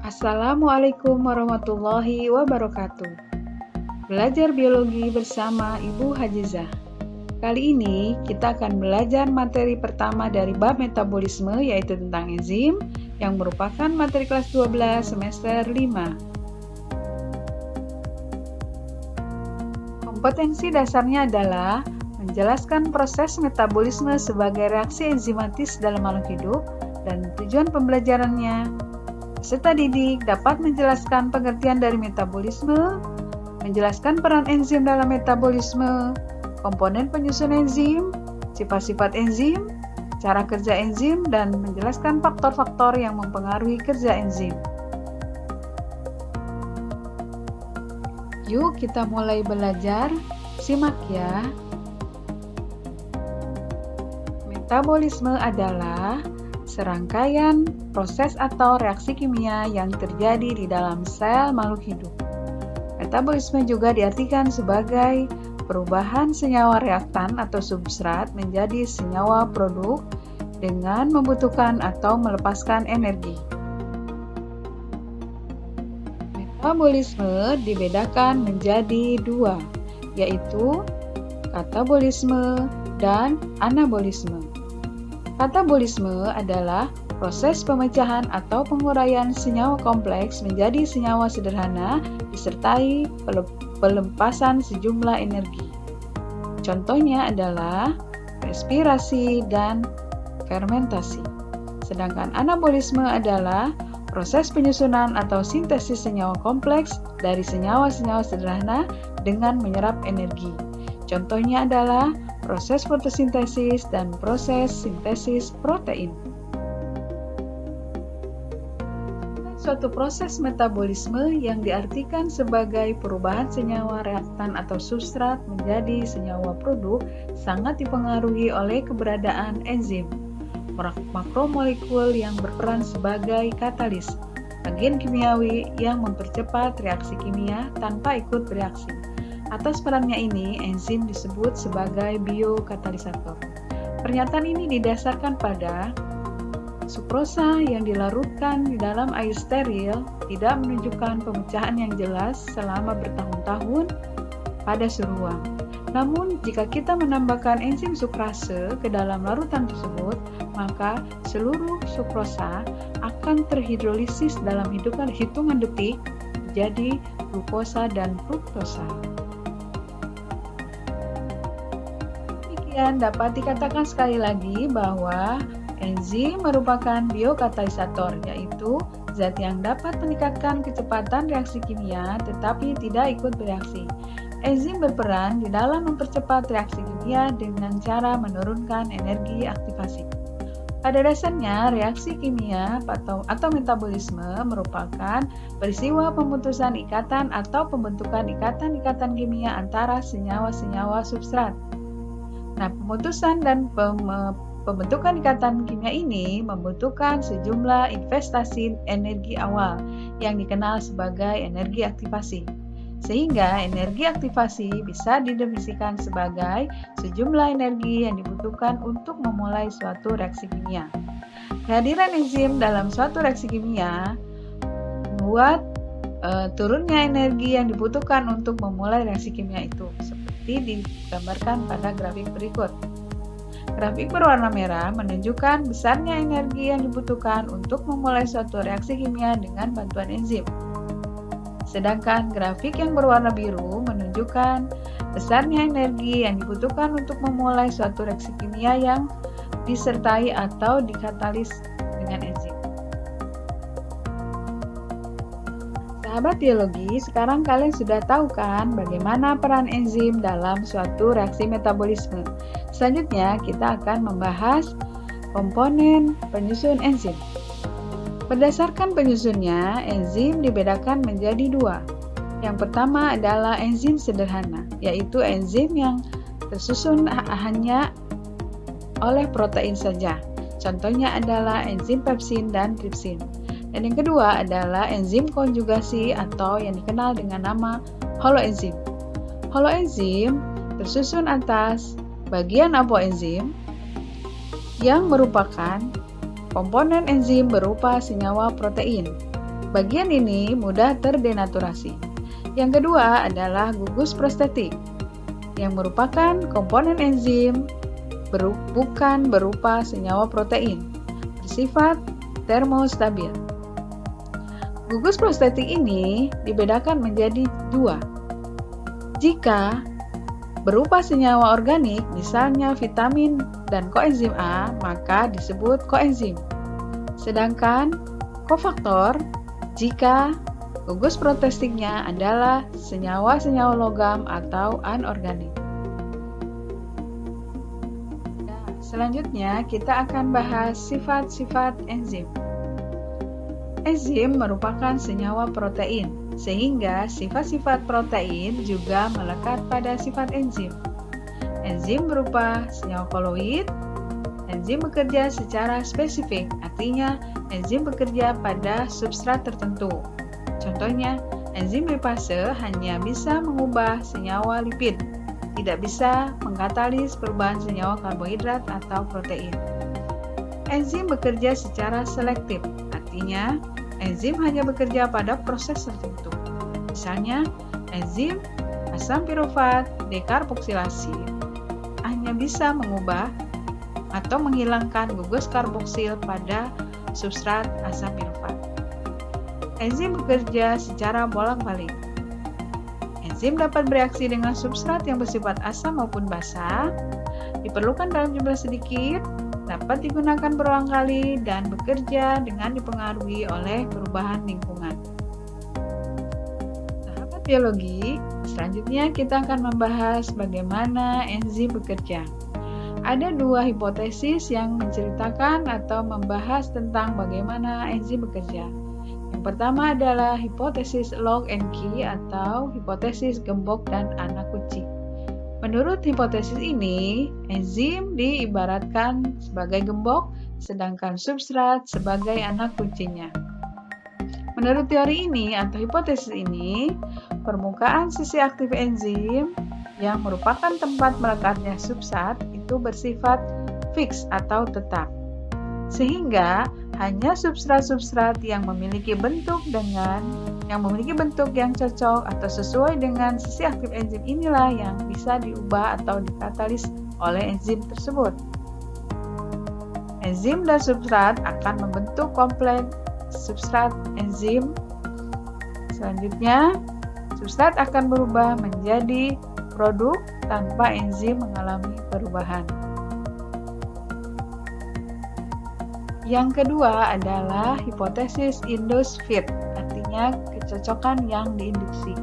Assalamualaikum warahmatullahi wabarakatuh. Belajar biologi bersama Ibu Hajizah. Kali ini kita akan belajar materi pertama dari bab metabolisme, yaitu tentang enzim, yang merupakan materi kelas 12 semester 5. Kompetensi dasarnya adalah menjelaskan proses metabolisme sebagai reaksi enzimatis dalam makhluk hidup dan tujuan pembelajarannya. Peserta didik dapat menjelaskan pengertian dari metabolisme, menjelaskan peran enzim dalam metabolisme, komponen penyusun enzim, sifat-sifat enzim, cara kerja enzim, dan menjelaskan faktor-faktor yang mempengaruhi kerja enzim. Yuk kita mulai belajar, simak ya. Metabolisme adalah serangkaian proses atau reaksi kimia yang terjadi di dalam sel makhluk hidup. Metabolisme juga diartikan sebagai perubahan senyawa reaktan atau substrat menjadi senyawa produk dengan membutuhkan atau melepaskan energi. Metabolisme dibedakan menjadi dua, yaitu katabolisme dan anabolisme. Katabolisme adalah proses pemecahan atau penguraian senyawa kompleks menjadi senyawa sederhana disertai pelepasan sejumlah energi. Contohnya adalah respirasi dan fermentasi. Sedangkan anabolisme adalah proses penyusunan atau sintesis senyawa kompleks dari senyawa-senyawa sederhana dengan menyerap energi. Contohnya adalah proses fotosintesis dan proses sintesis protein. Suatu proses metabolisme yang diartikan sebagai perubahan senyawa reaktan atau substrat menjadi senyawa produk sangat dipengaruhi oleh keberadaan enzim, makromolekul yang berperan sebagai katalis, agen kimiawi yang mempercepat reaksi kimia tanpa ikut bereaksi. Atas perannya ini, enzim disebut sebagai biokatalisator. Pernyataan ini didasarkan pada sukrosa yang dilarutkan di dalam air steril tidak menunjukkan pemecahan yang jelas selama bertahun-tahun pada suhu ruang. Namun, jika kita menambahkan enzim sukrase ke dalam larutan tersebut, maka seluruh sukrosa akan terhidrolisis dalam hitungan detik menjadi glukosa dan fruktosa. Dan dapat dikatakan sekali lagi bahwa enzim merupakan biokatalisator, yaitu zat yang dapat meningkatkan kecepatan reaksi kimia tetapi tidak ikut bereaksi. Enzim berperan di dalam mempercepat reaksi kimia dengan cara menurunkan energi aktivasi. Pada dasarnya, reaksi kimia atau metabolisme merupakan peristiwa pemutusan ikatan atau pembentukan ikatan-ikatan kimia antara senyawa-senyawa substrat. Nah, pemutusan dan pembentukan ikatan kimia ini membutuhkan sejumlah investasi energi awal yang dikenal sebagai energi aktivasi. Sehingga energi aktivasi bisa didefinisikan sebagai sejumlah energi yang dibutuhkan untuk memulai suatu reaksi kimia. Kehadiran enzim dalam suatu reaksi kimia membuat turunnya energi yang dibutuhkan untuk memulai reaksi kimia itu, seperti digambarkan pada grafik berikut. Grafik berwarna merah menunjukkan besarnya energi yang dibutuhkan untuk memulai suatu reaksi kimia dengan bantuan enzim. Sedangkan grafik yang berwarna biru menunjukkan besarnya energi yang dibutuhkan untuk memulai suatu reaksi kimia yang disertai atau dikatalis dengan enzim. Sahabat biologi, sekarang kalian sudah tahu kan bagaimana peran enzim dalam suatu reaksi metabolisme. Selanjutnya, kita akan membahas komponen penyusun enzim. Berdasarkan penyusunnya, enzim dibedakan menjadi dua. Yang pertama adalah enzim sederhana, yaitu enzim yang tersusun hanya oleh protein saja. Contohnya adalah enzim pepsin dan tripsin. Dan yang kedua adalah enzim konjugasi atau yang dikenal dengan nama holoenzim. Holoenzim tersusun atas bagian apoenzim yang merupakan komponen enzim berupa senyawa protein. Bagian ini mudah terdenaturasi. Yang kedua adalah gugus prostetik, yang merupakan komponen enzim bukan berupa senyawa protein, bersifat termostabil. Gugus prostetik ini dibedakan menjadi dua. Jika berupa senyawa organik, misalnya vitamin dan koenzim A, maka disebut koenzim. Sedangkan kofaktor, jika gugus prostetiknya adalah senyawa-senyawa logam atau anorganik. Selanjutnya, kita akan bahas sifat-sifat enzim. Enzim merupakan senyawa protein, sehingga sifat-sifat protein juga melekat pada sifat enzim. Enzim berupa senyawa koloid. Enzim bekerja secara spesifik, artinya enzim bekerja pada substrat tertentu. Contohnya, enzim lipase hanya bisa mengubah senyawa lipid, tidak bisa mengkatalis perubahan senyawa karbohidrat atau protein. Enzim bekerja secara selektif, artinya enzim hanya bekerja pada proses tertentu. Misalnya, enzim asam pirufat dekarboksilasi hanya bisa mengubah atau menghilangkan gugus karboksil pada substrat asam pirufat. Enzim bekerja secara bolak-balik. Enzim dapat bereaksi dengan substrat yang bersifat asam maupun basa, diperlukan dalam jumlah sedikit, dapat digunakan berulang kali, dan bekerja dengan dipengaruhi oleh perubahan lingkungan. Sahabat biologi, selanjutnya kita akan membahas bagaimana enzim bekerja. Ada dua hipotesis yang menceritakan atau membahas tentang bagaimana enzim bekerja. Yang pertama adalah hipotesis lock and key atau hipotesis gembok dan anak kunci. Menurut hipotesis ini, enzim diibaratkan sebagai gembok, sedangkan substrat sebagai anak kuncinya. Menurut teori ini atau hipotesis ini, permukaan sisi aktif enzim yang merupakan tempat melekatnya substrat itu bersifat fix atau tetap. Sehingga hanya substrat-substrat yang memiliki bentuk yang cocok atau sesuai dengan sisi aktif enzim inilah yang bisa diubah atau dikatalis oleh enzim tersebut. Enzim dan substrat akan membentuk kompleks substrat enzim. Selanjutnya, substrat akan berubah menjadi produk tanpa enzim mengalami perubahan. Yang kedua adalah hipotesis induced fit, artinya kecocokan yang diinduksi.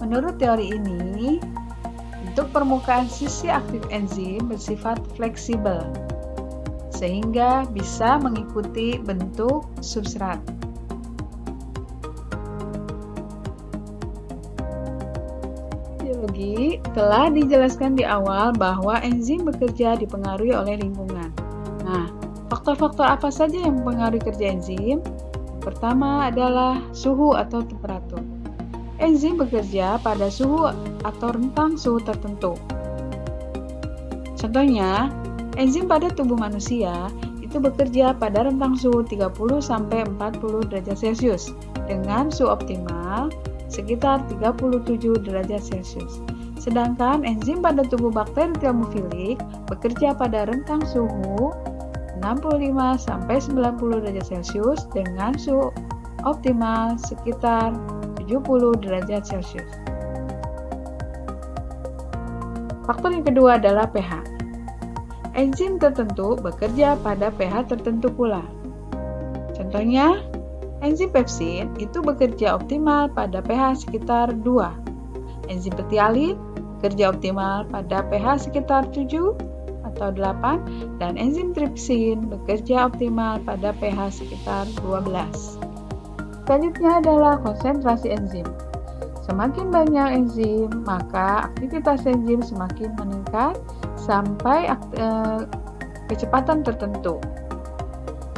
Menurut teori ini, bentuk permukaan sisi aktif enzim bersifat fleksibel, sehingga bisa mengikuti bentuk substrat. Biologi telah dijelaskan di awal bahwa enzim bekerja dipengaruhi oleh lingkungan. Nah, faktor-faktor apa saja yang mempengaruhi kerja enzim? Pertama adalah suhu atau temperatur. Enzim bekerja pada suhu atau rentang suhu tertentu. Contohnya, enzim pada tubuh manusia itu bekerja pada rentang suhu 30-40 derajat Celcius dengan suhu optimal sekitar 37 derajat Celcius. Sedangkan enzim pada tubuh bakteri thermofilik bekerja pada rentang suhu 65-90 derajat Celcius dengan suhu optimal sekitar 70 derajat Celcius. Faktor yang kedua adalah pH. Enzim tertentu bekerja pada pH tertentu pula. Contohnya, enzim pepsin itu bekerja optimal pada pH sekitar 2. Enzim petialin bekerja optimal pada pH sekitar 7 atau 8, dan enzim tripsin bekerja optimal pada pH sekitar 12. Selanjutnya adalah konsentrasi enzim. Semakin banyak enzim, maka aktivitas enzim semakin meningkat sampai kecepatan tertentu.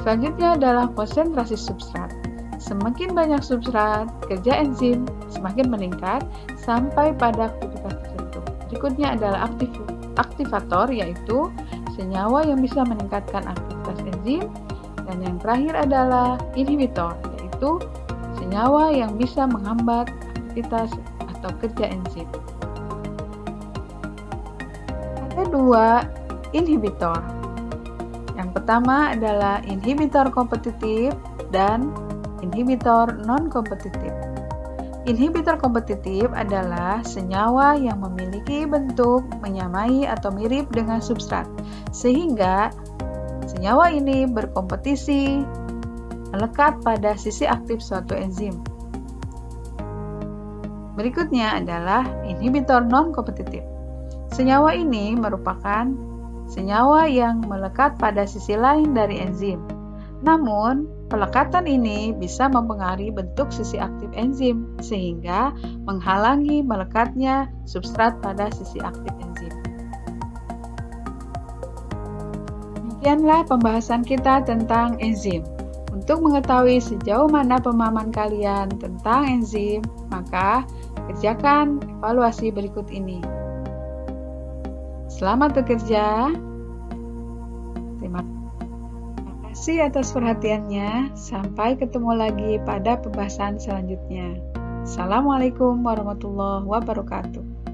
Selanjutnya adalah konsentrasi substrat. Semakin banyak substrat, kerja enzim semakin meningkat sampai pada aktivitas tertentu. Berikutnya adalah aktivator, yaitu senyawa yang bisa meningkatkan aktivitas enzim, dan yang terakhir adalah inhibitor, yaitu senyawa yang bisa menghambat aktivitas atau kerja enzim. Ada dua inhibitor. Yang pertama adalah inhibitor kompetitif dan inhibitor non-kompetitif. Inhibitor kompetitif adalah senyawa yang memiliki bentuk menyamai atau mirip dengan substrat, sehingga senyawa ini berkompetisi melekat pada sisi aktif suatu enzim. Berikutnya adalah inhibitor non-kompetitif. Senyawa ini merupakan senyawa yang melekat pada sisi lain dari enzim. Namun, pelekatan ini bisa mempengaruhi bentuk sisi aktif enzim, sehingga menghalangi melekatnya substrat pada sisi aktif enzim. Demikianlah pembahasan kita tentang enzim. Untuk mengetahui sejauh mana pemahaman kalian tentang enzim, maka kerjakan evaluasi berikut ini. Selamat bekerja. Terima kasih atas perhatiannya. Sampai ketemu lagi pada pembahasan selanjutnya. Assalamualaikum warahmatullahi wabarakatuh.